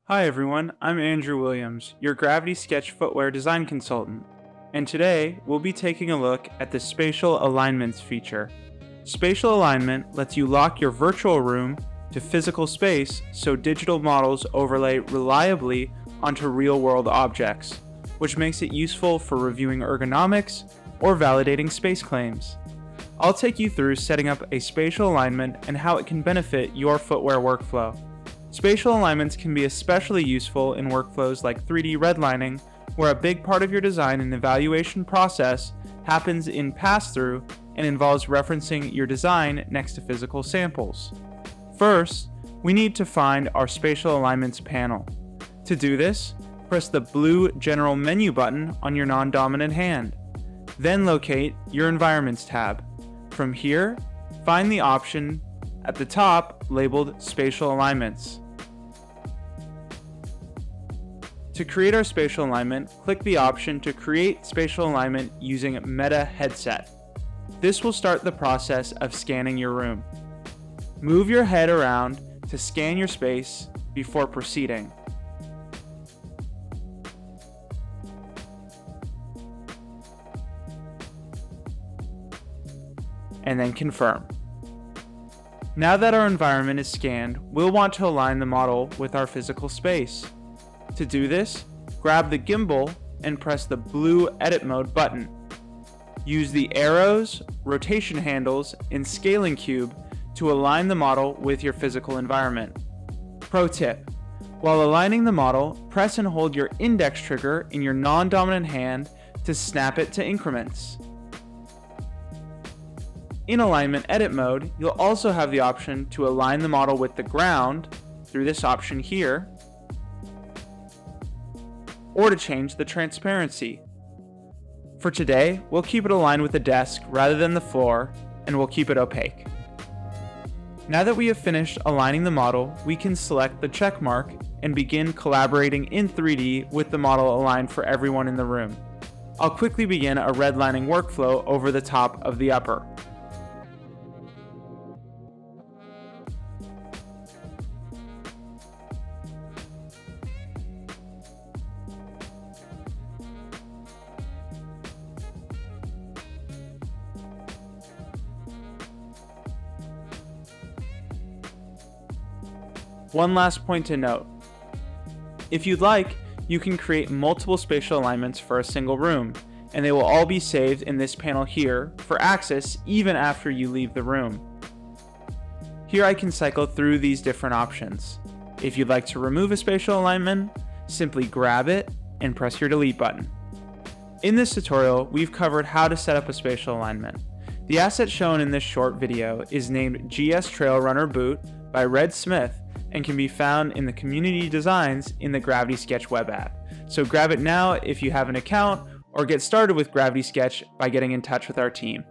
Hi everyone, I'm Andrew Williams, your Gravity Sketch footwear design consultant, and today we'll be taking a look at the Spatial Alignments feature. Spatial Alignment lets you lock your virtual room to physical space so digital models overlay reliably onto real-world objects, which makes it useful for reviewing ergonomics or validating space claims. I'll take you through setting up a spatial alignment and how it can benefit your footwear workflow. Spatial alignments can be especially useful in workflows like 3D redlining, where a big part of your design and evaluation process happens in pass-through and involves referencing your design next to physical samples. First, we need to find our Spatial Alignments panel. To do this, press the blue General Menu button on your non-dominant hand. Then locate your Environments tab. From here, find the option at the top labeled Spatial Alignments. To create our spatial alignment, click the option to create spatial alignment using Meta Headset. This will start the process of scanning your room. Move your head around to scan your space before proceeding. And then confirm. Now that our environment is scanned, we'll want to align the model with our physical space. To do this, grab the gimbal and press the blue Edit Mode button. Use the arrows, rotation handles, and scaling cube to align the model with your physical environment. Pro tip: while aligning the model, press and hold your index trigger in your non-dominant hand to snap it to increments. In Alignment Edit Mode, you'll also have the option to align the model with the ground through this option here, or to change the transparency. For today, we'll keep it aligned with the desk rather than the floor, and we'll keep it opaque. Now that we have finished aligning the model, we can select the check mark and begin collaborating in 3D with the model aligned for everyone in the room. I'll quickly begin a redlining workflow over the top of the upper. One last point to note. If you'd like, you can create multiple spatial alignments for a single room, and they will all be saved in this panel here for access even after you leave the room. Here I can cycle through these different options. If you'd like to remove a spatial alignment, simply grab it and press your delete button. In this tutorial, we've covered how to set up a spatial alignment. The asset shown in this short video is named GS Trail Runner Boot by Red Smith and can be found in the community designs in the Gravity Sketch web app. So grab it now if you have an account, or get started with Gravity Sketch by getting in touch with our team.